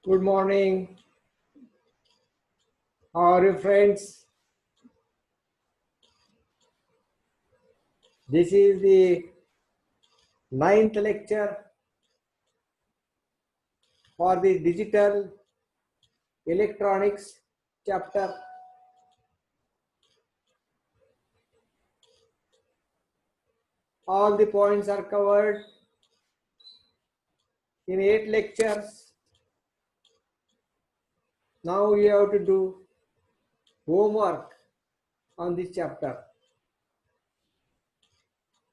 Good morning. How are you, friends? This is the ninth lecture for the digital electronics chapter. All the points are covered in 8 lectures. Now we have to do homework on this chapter.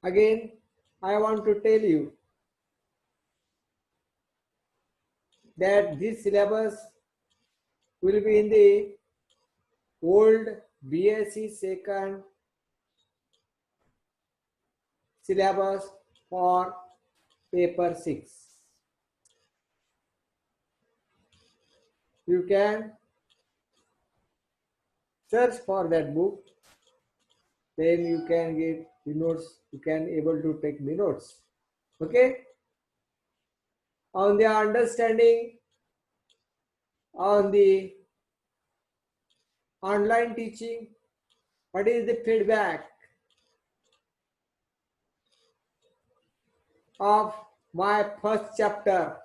Again, I want to tell you that this syllabus will be in the old BSc second syllabus for paper 6. You can search for that book, then you can get the notes, you can able to take the notes. Okay, on the understanding, on the online teaching, what is the feedback of my first chapter,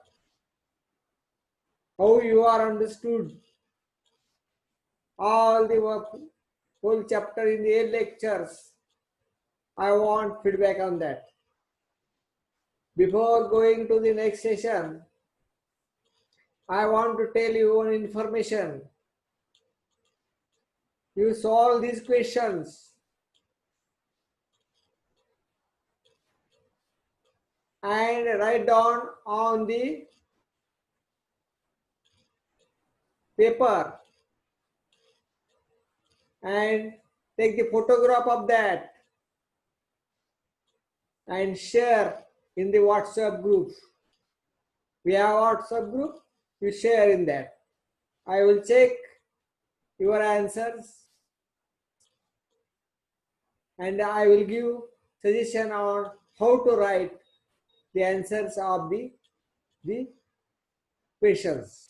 how you are understood all the whole chapter in the 8 lectures. I want feedback on that. Before going to the next session, I want to tell you one information. You solve these questions and write down on the paper and take the photograph of that and share in the WhatsApp group. We have WhatsApp group, you share in that. I will check your answers and I will give suggestion on how to write the answers of the questions.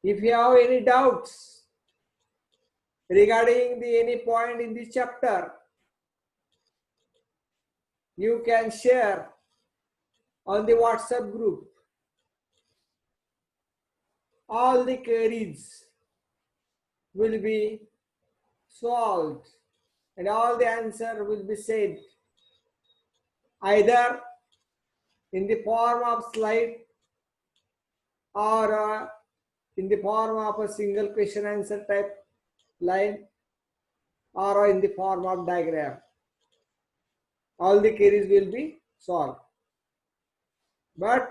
If you have any doubts regarding any point in this chapter, you can share on the WhatsApp group. All the queries will be solved and all the answer will be said either in the form of slide or in the form of a single question answer type line or in the form of diagram. All the queries will be solved. But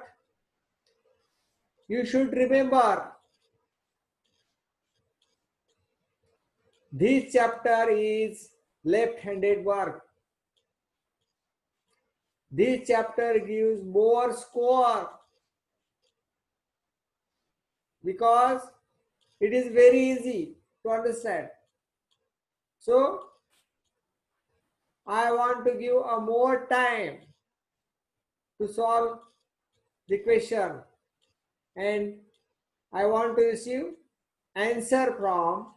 you should remember, this chapter is left-handed work. This chapter gives more score because it is very easy to understand. So I want to give a more time to solve the question and I want to receive answer from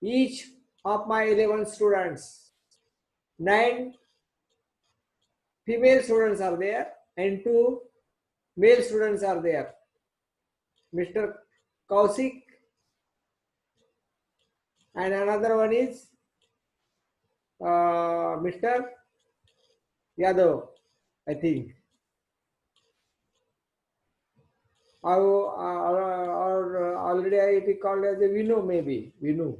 each of my 11 students. 9 female students are there and 2 male students are there. Mr. Kausik and another one is Mr. Yadav, I think. Or already it is called as a Vinu, maybe Vinu.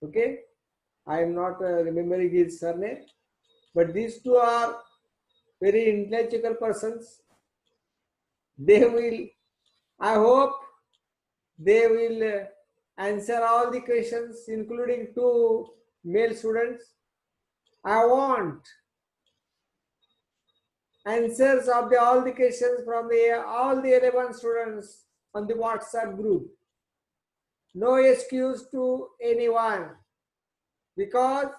Okay, I am not remembering his surname, but these two are very intellectual persons. They will, I hope, they will answer all the questions, including 2 male students. I want answers of all the questions from all the 11 students on the WhatsApp group. No excuse to anyone, because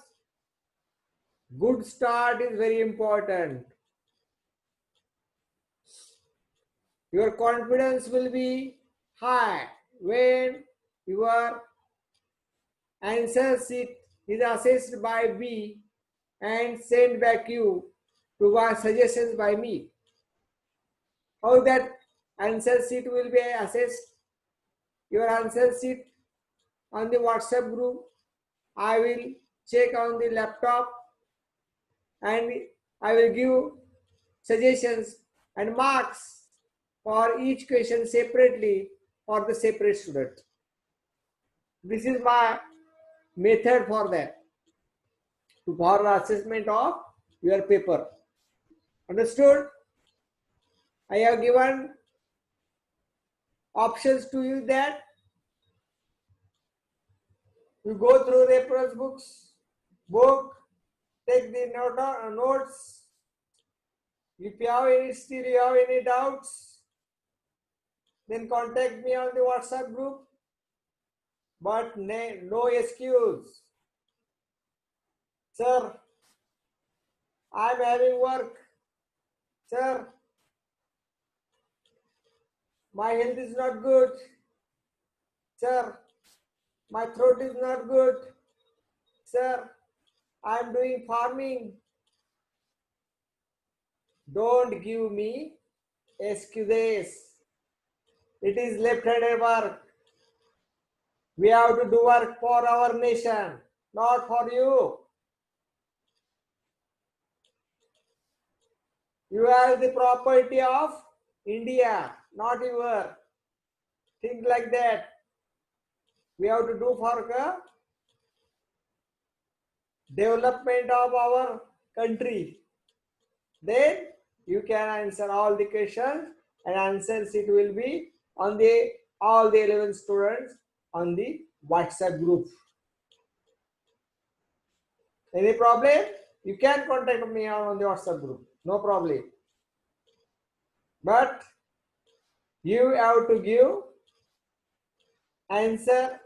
Good start is very important. Your confidence will be high when your answer sheet is assessed by B and sent back you to my suggestions by me. How that answer sheet will be assessed? Your answer sheet on the WhatsApp group, I will check on the laptop and I will give suggestions and marks for each question separately for the separate student. This is my method for that, for assessment of your paper. Understood? I have given options to you that you go through reference book, take the notes. If you have any doubts, then contact me on the WhatsApp group. But no excuse. Sir, I'm having work. Sir, my health is not good. Sir, my throat is not good. Sir, I'm doing farming. Don't give me excuses. It is left-handed work. We have to do work for our nation, not for you. You are the property of India, not your. Think like that. We have to do for the development of our country. Then you can answer all the questions and answers it will be on the all the 11 students on the WhatsApp group. Any problem? You can contact me on the WhatsApp group. No problem. But you have to give answer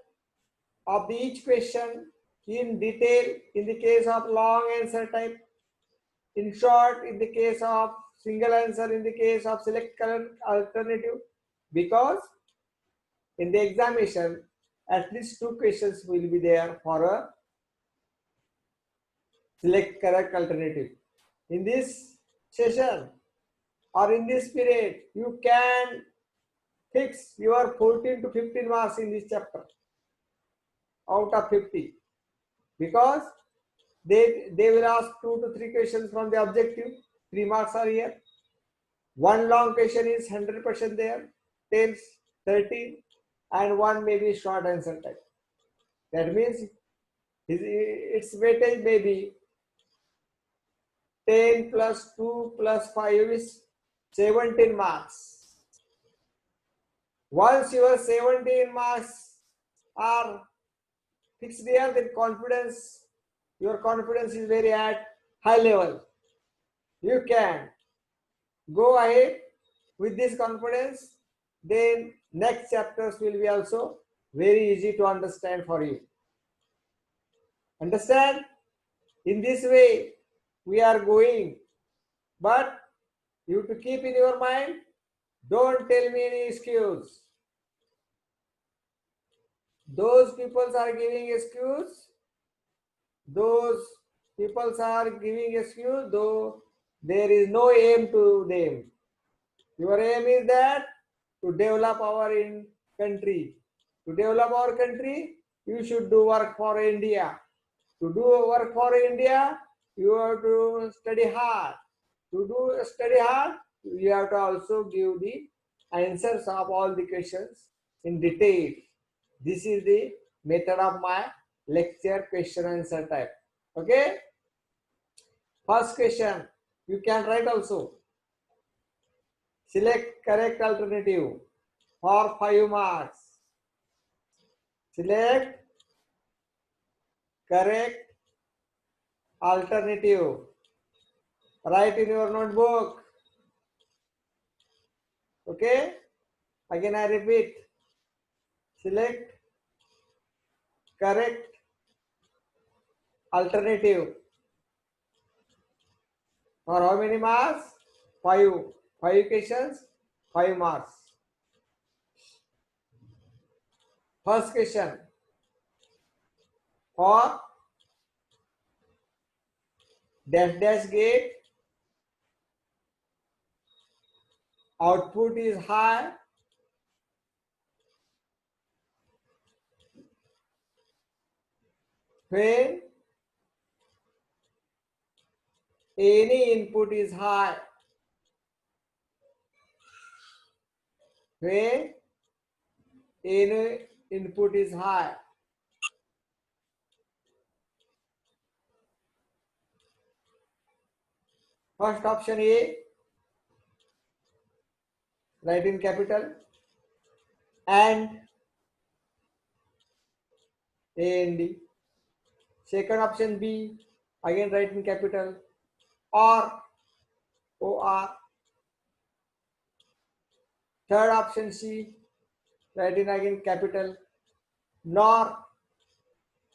of each question in detail in the case of long answer type, in short in the case of single answer, in the case of select current alternative, because in the examination at least 2 questions will be there for a select correct alternative. In this session or in this period, you can fix your 14 to 15 marks in this chapter out of 50, because they will ask 2 to 3 questions from the objective. 3 marks are here. One long question is 100% there, 10, 13, and one may be short answer type. That means its weightage may be 10 plus 2 plus 5 is 17 marks. Once your 17 marks are fixed here, then your confidence is very at high level. You can go ahead with this confidence, then next chapters will be also very easy to understand for you. Understand? In this way we are going, but you have to keep in your mind, don't tell me any excuse. Those people are giving excuse, though there is no aim to them. Your aim is that to develop our country. To develop our country, you should do work for India. To do work for India, you have to study hard. To do study hard, you have to also give the answers of all the questions in detail. This is the method of my lecture question answer type. Okay? First question, you can write also. Select correct alternative for 5 marks. Select correct alternative. Write in your notebook. Okay? Again I repeat. Select correct alternative For how many marks? 5. 5 questions, 5 marks. First question. For dash dash gate, output is high when any input is high. When any input is high. First option A, write in capital, and A and D. Second option B, again write in capital, or OR. Third option C, write in again capital, nor,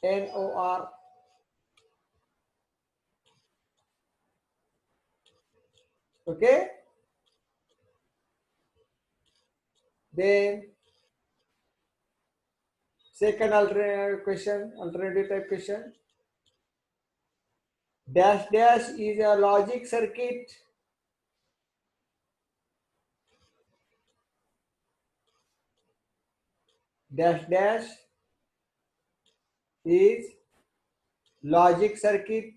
NOR. Okay? Then second alternative type question. Dash dash is a logic circuit. Dash dash is logic circuit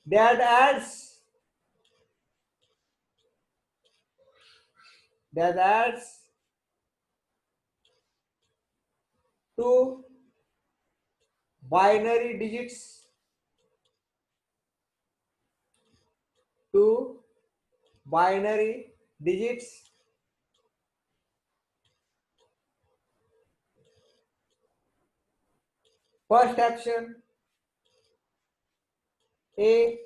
that adds two binary digits, two binary digits. First option A,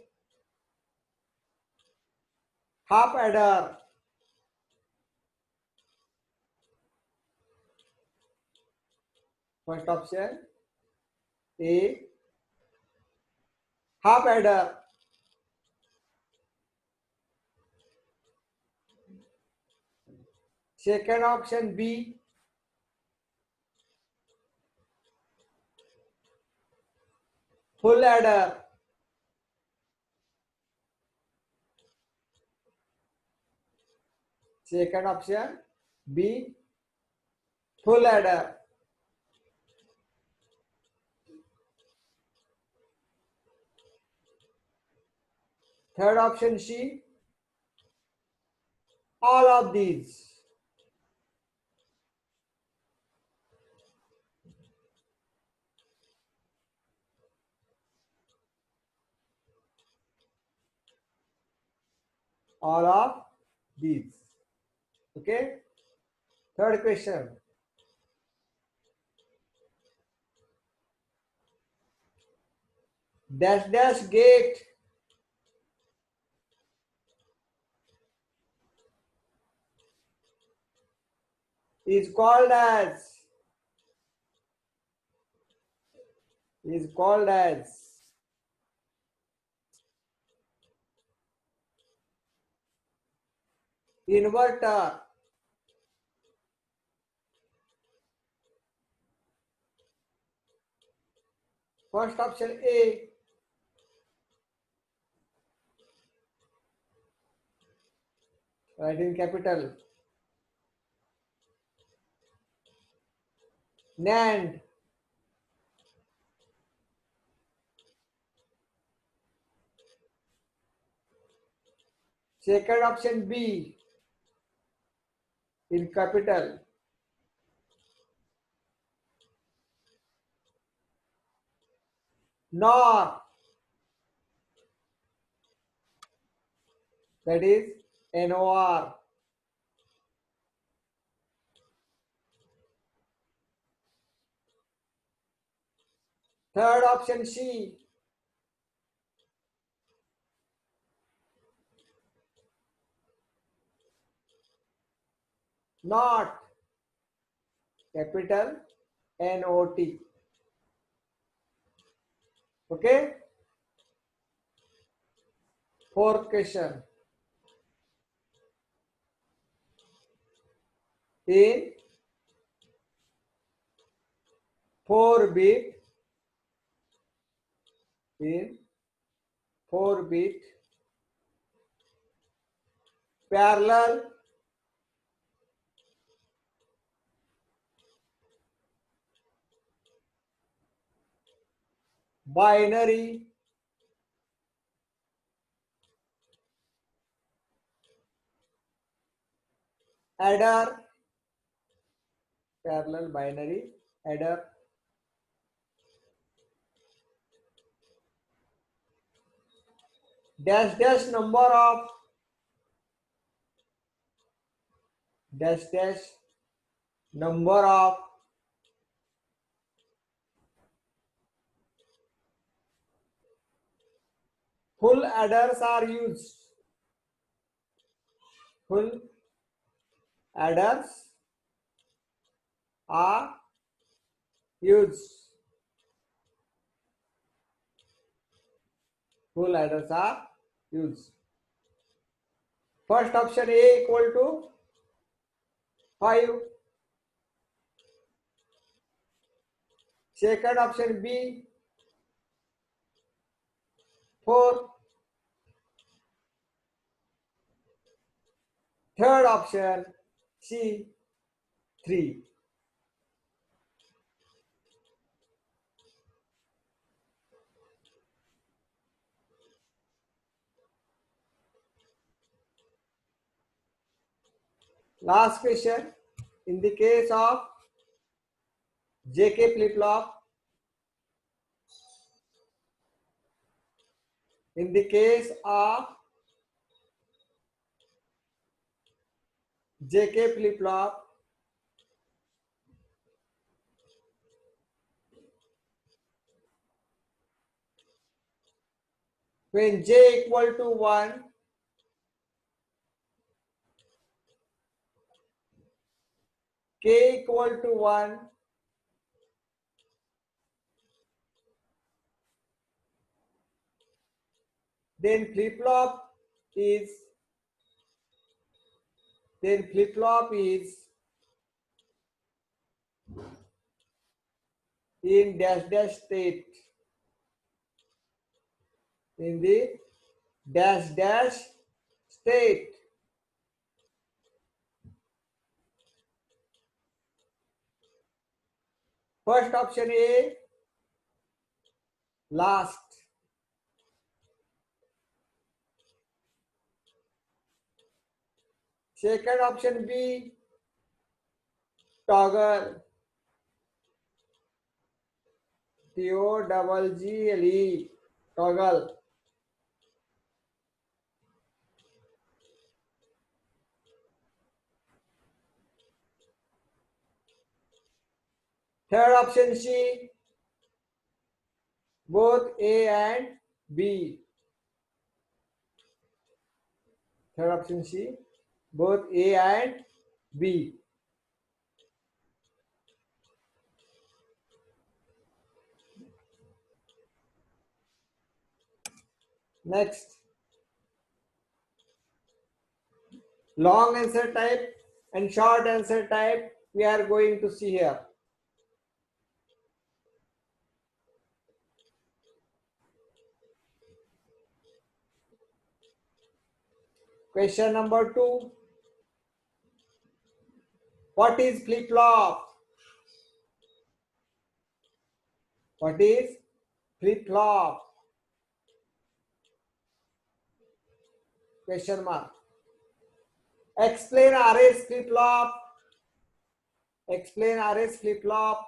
half adder. First option A, half adder. Second option B, full adder. Second option B, full adder. Third option C, all of these. All of these. Okay. Third question. Dash dash gate is called as inverter. First option A, write in capital, NAND. Second option B, in capital, NOR, that is NOR. Third option C, not, capital NOT. Okay. Fourth question. In 4-bit, in 4-bit parallel binary adder, parallel binary adder, dash dash number of dash dash number of full adders are used. Full adders are used. Full adders are used. First option A equal to 5. Second option B 4. Third option C 3. Last question. In the case of JK flip-flop, in the case of JK flip-flop, when J equal to 1, K equal to 1, then flip-flop is in dash dash state, in the dash dash state. First option A last. Second option B toggle, TOGGLE, toggle. Third option C, both A and B. Third option C, both A and B. Next, long answer type and short answer type we are going to see here. Question number 2. What is flip-flop? What is flip-flop? Question mark. Explain RS flip-flop. Explain RS flip-flop.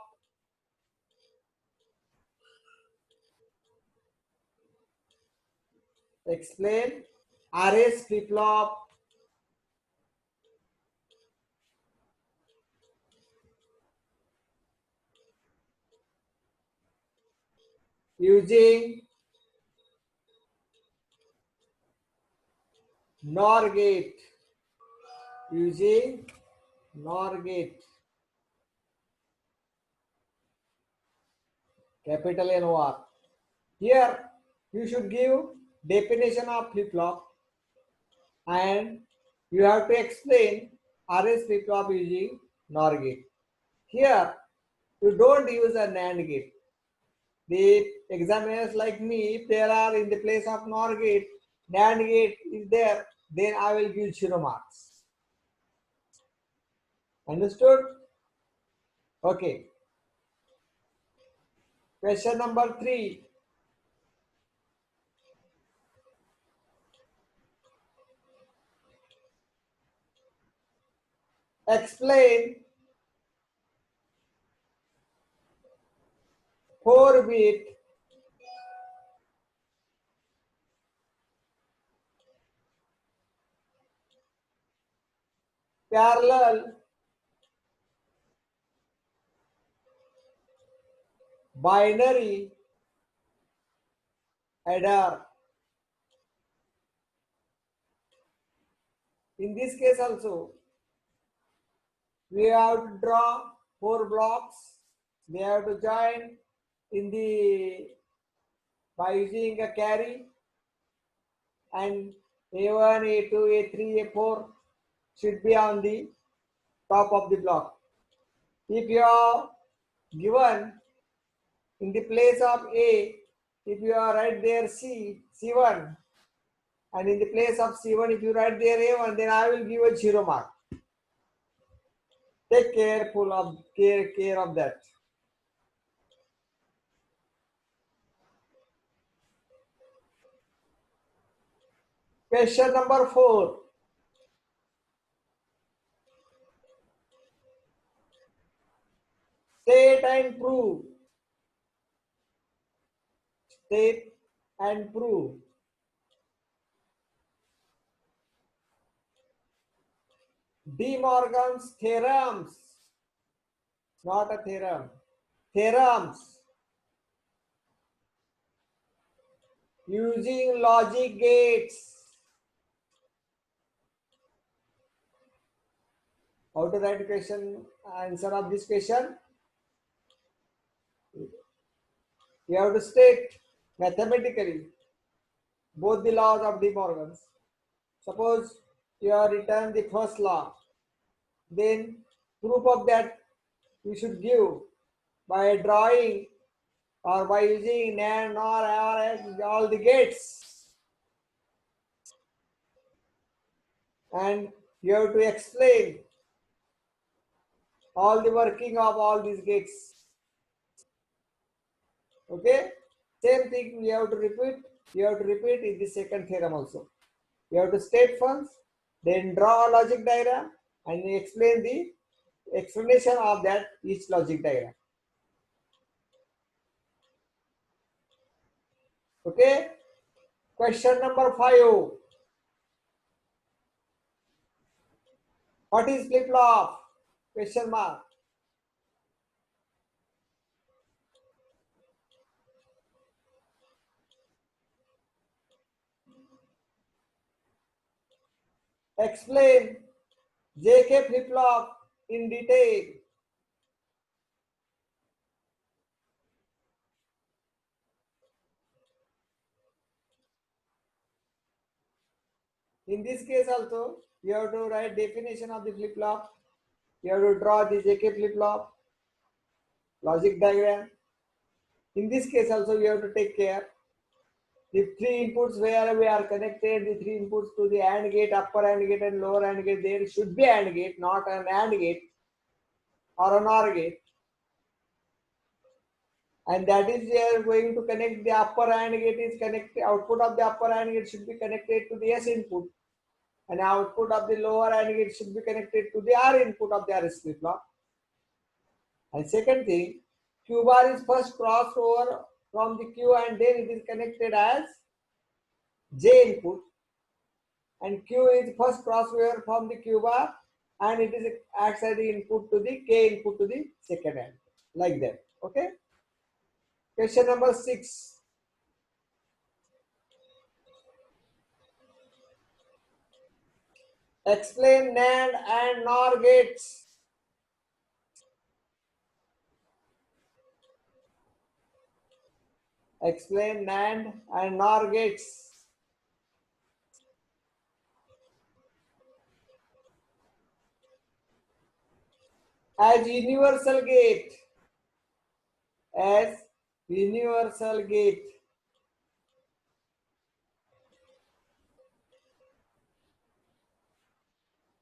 Explain RS flip-flop. Using NOR gate. Using NOR gate. Capital NOR. Here you should give definition of flip-flop and you have to explain RS flip-flop using NOR gate. Here you don't use a NAND gate. The examiners like me, if there are in the place of NOR gate, NAND gate is there, then I will give 0 marks. Understood? Okay. Question number 3. Explain 4-bit parallel binary adder. In this case also, we have to draw 4 blocks. We have to join in the by using a carry, and A1, A2, A3, A4 should be on the top of the block. If you are given in the place of A, if you are right there C1, and in the place of C1, if you write there A1, then I will give a 0 mark. Take care of that. Question number 4. State and prove. State and prove. De Morgan's theorems. Not a theorem. Theorems. Using logic gates. How to write question answer of this question? You have to state mathematically both the laws of De Morgan's. Suppose you have written the first law, then proof of that you should give by drawing or by using NAND, NOR, or all the gates, and you have to explain all the working of all these gates. Okay, same thing we have to repeat. You have to repeat in the second theorem also. You have to state first, then draw a logic diagram and explain the explanation of that each logic diagram. Okay, question number 5. What is flip-flop? Question mark. Explain JK flip-flop in detail. In this case also, you have to write definition of the flip-flop. You have to draw the JK flip-flop, logic diagram. In this case also, you have to take care. The 3 inputs where we are connected, the 3 inputs to the AND gate, upper AND gate and lower AND gate, there should be AND gate, not an AND gate or an OR gate. And that is we are going to connect the upper AND gate is connected, output of the upper AND gate should be connected to the S input, and output of the lower AND gate should be connected to the R input of the RS flip-flop. And second thing, Q bar is first crossed over from the Q and then it is connected as J input, and Q is first crossover from the Q bar and it is acts as the input to the K input to the second AND, like that. Okay. Question number 6. Explain NAND and NOR gates. Explain NAND and NOR gates. As universal gate. As universal gate.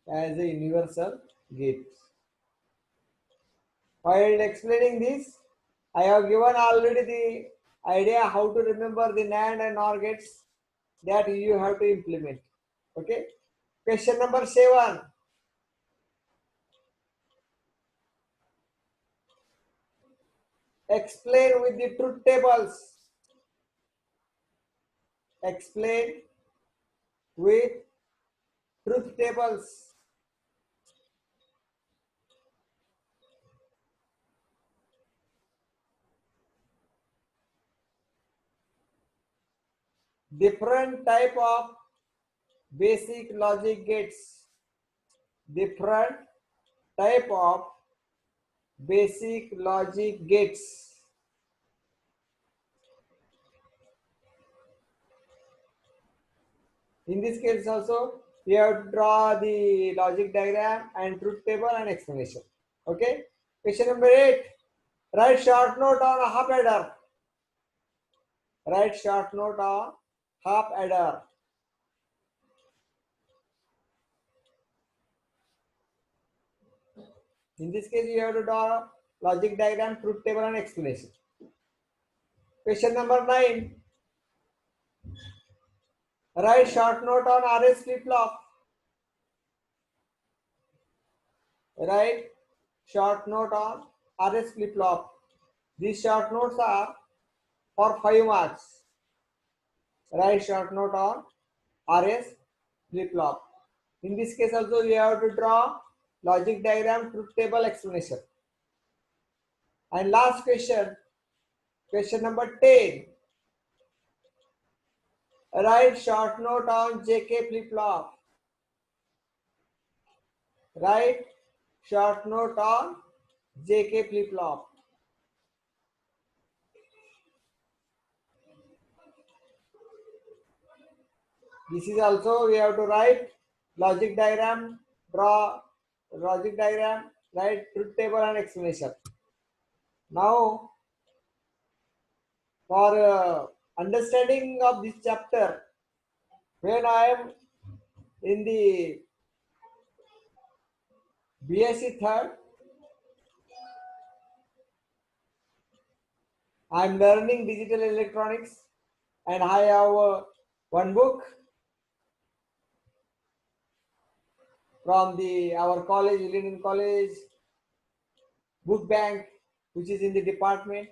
As a universal gate. While explaining this, I have given already the idea how to remember the NAND and NOR gates that you have to implement. Okay. Question number 7. Explain with the truth tables. Explain with truth tables. Different type of basic logic gates. Different type of basic logic gates. In this case also, you have to draw the logic diagram and truth table and explanation. Okay. Question number 8. Write short note on a half adder. Write short note on half adder. In this case, you have to draw logic diagram, truth table, and explanation. Question number 9. Write short note on RS flip flop. Write short note on RS flip flop. These short notes are for 5 marks. Write short note on RS flip flop. In this case also you have to draw logic diagram, truth table, explanation. And last question, question number 10. Write short note on JK flip flop. Write short note on JK flip flop. This is also we have to write logic diagram, draw logic diagram, write truth table and explanation. Now, for understanding of this chapter, when I am in the BSc third, I am learning digital electronics, and I have one book from our college, Lenin College book bank, which is in the department,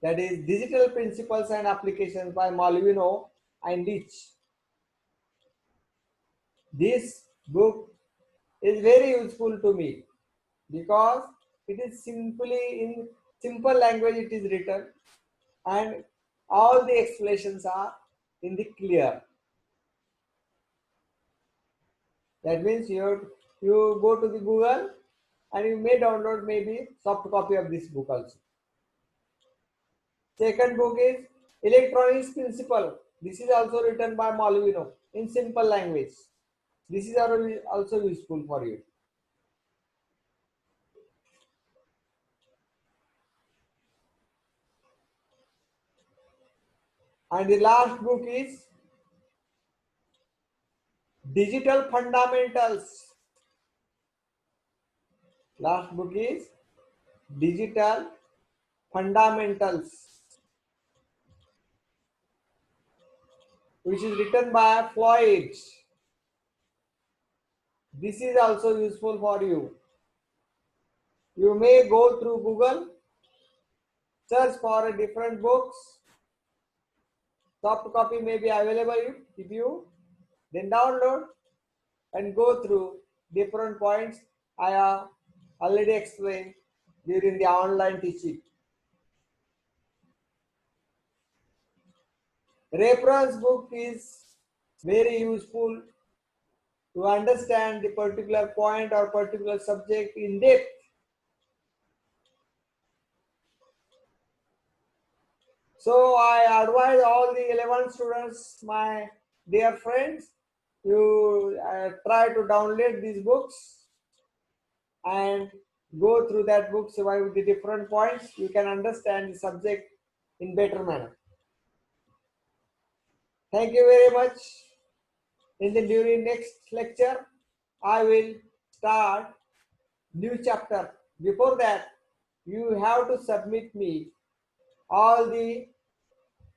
that is Digital Principles and Applications by Malvino and Leach. This book is very useful to me because it is simply in simple language it is written, and all the explanations are in the clear. That means you go to the Google and you may download maybe soft copy of this book also. Second book is Electronics Principle. This is also written by Malvino in simple language. This is also useful for you. And the last book is Digital Fundamentals. Last book is Digital Fundamentals, which is written by Floyd. This is also useful for you. You may go through Google, search for different books. Soft copy may be available if you then download and go through different points I have already explained during the online teaching. Reference book is very useful to understand the particular point or particular subject in depth. So I advise all the 11 students, my dear friends, you try to download these books and go through that books with the different points. You can understand the subject in better manner. Thank you very much. During next lecture, I will start new chapter. Before that, you have to submit me all the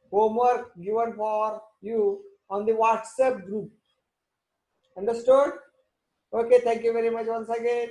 homework given for you on the WhatsApp group. Understood? Okay, thank you very much once again.